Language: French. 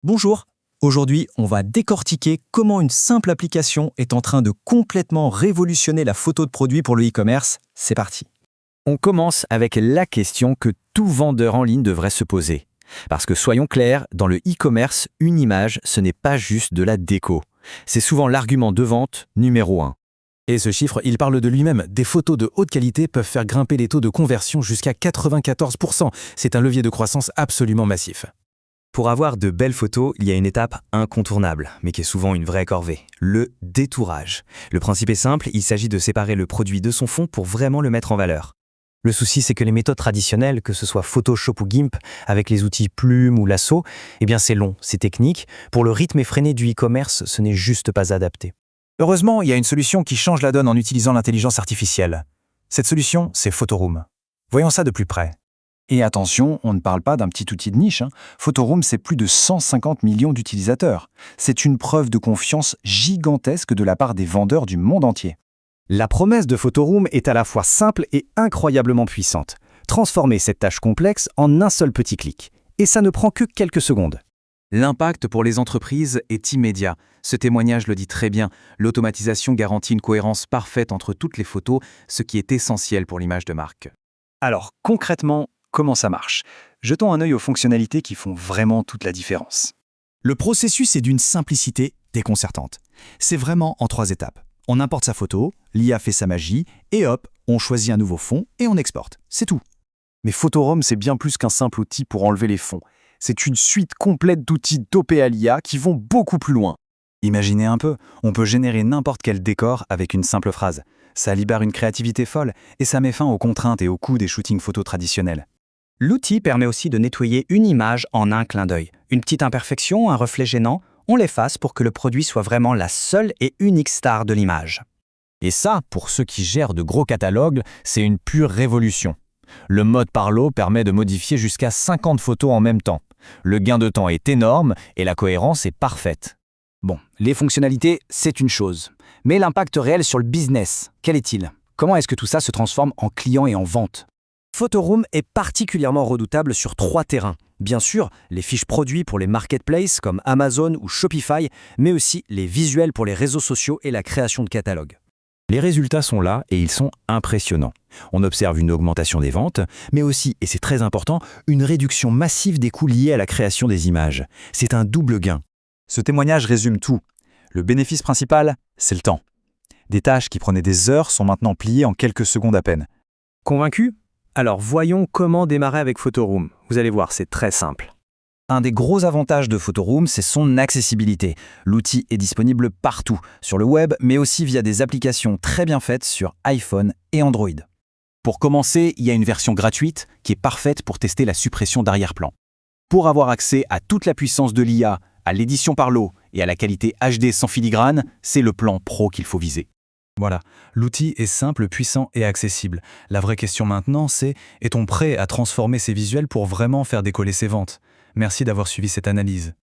Bonjour, aujourd'hui on va décortiquer comment une simple application est en train de complètement révolutionner la photo de produit pour le e-commerce. C'est parti. On commence avec la question que tout vendeur en ligne devrait se poser. Parce que soyons clairs, dans le e-commerce, une image, ce n'est pas juste de la déco. C'est souvent l'argument de vente numéro 1. Et ce chiffre, il parle de lui-même. Des photos de haute qualité peuvent faire grimper les taux de conversion jusqu'à 94%. C'est un levier de croissance absolument massif. Pour avoir de belles photos, il y a une étape incontournable, mais qui est souvent une vraie corvée, le détourage. Le principe est simple, il s'agit de séparer le produit de son fond pour vraiment le mettre en valeur. Le souci, c'est que les méthodes traditionnelles, que ce soit Photoshop ou GIMP, avec les outils Plume ou Lasso, eh bien c'est long, c'est technique. Pour le rythme effréné du e-commerce, ce n'est juste pas adapté. Heureusement, il y a une solution qui change la donne en utilisant l'intelligence artificielle. Cette solution, c'est Photoroom. Voyons ça de plus près. Et attention, on ne parle pas d'un petit outil de niche. Photoroom, c'est plus de 150 millions d'utilisateurs. C'est une preuve de confiance gigantesque de la part des vendeurs du monde entier. La promesse de Photoroom est à la fois simple et incroyablement puissante. Transformer cette tâche complexe en un seul petit clic. Et ça ne prend que quelques secondes. L'impact pour les entreprises est immédiat. Ce témoignage le dit très bien. L'automatisation garantit une cohérence parfaite entre toutes les photos, ce qui est essentiel pour l'image de marque. Alors, concrètement, comment ça marche? Jetons un œil aux fonctionnalités qui font vraiment toute la différence. Le processus est d'une simplicité déconcertante. C'est vraiment en 3 étapes. On importe sa photo, l'IA fait sa magie, et hop, on choisit un nouveau fond et on exporte. C'est tout. Mais Photoroom, c'est bien plus qu'un simple outil pour enlever les fonds. C'est une suite complète d'outils dopés à l'IA qui vont beaucoup plus loin. Imaginez un peu, on peut générer n'importe quel décor avec une simple phrase. Ça libère une créativité folle et ça met fin aux contraintes et aux coûts des shootings photos traditionnels. L'outil permet aussi de nettoyer une image en un clin d'œil. Une petite imperfection, un reflet gênant, on l'efface pour que le produit soit vraiment la seule et unique star de l'image. Et ça, pour ceux qui gèrent de gros catalogues, c'est une pure révolution. Le mode Parlo permet de modifier jusqu'à 50 photos en même temps. Le gain de temps est énorme et la cohérence est parfaite. Bon, les fonctionnalités, c'est une chose. Mais l'impact réel sur le business, quel est-il? Comment est-ce que tout ça se transforme en clients et en ventes? Photoroom est particulièrement redoutable sur 3 terrains. Bien sûr, les fiches produits pour les marketplaces comme Amazon ou Shopify, mais aussi les visuels pour les réseaux sociaux et la création de catalogues. Les résultats sont là et ils sont impressionnants. On observe une augmentation des ventes, mais aussi, et c'est très important, une réduction massive des coûts liés à la création des images. C'est un double gain. Ce témoignage résume tout. Le bénéfice principal, c'est le temps. Des tâches qui prenaient des heures sont maintenant pliées en quelques secondes à peine. Convaincu? Alors voyons comment démarrer avec Photoroom. Vous allez voir, c'est très simple. Un des gros avantages de Photoroom, c'est son accessibilité. L'outil est disponible partout, sur le web, mais aussi via des applications très bien faites sur iPhone et Android. Pour commencer, il y a une version gratuite qui est parfaite pour tester la suppression d'arrière-plan. Pour avoir accès à toute la puissance de l'IA, à l'édition Parlo et à la qualité HD sans filigrane, c'est le plan pro qu'il faut viser. Voilà, l'outil est simple, puissant et accessible. La vraie question maintenant, c'est est-on prêt à transformer ces visuels pour vraiment faire décoller ses ventes? Merci d'avoir suivi cette analyse.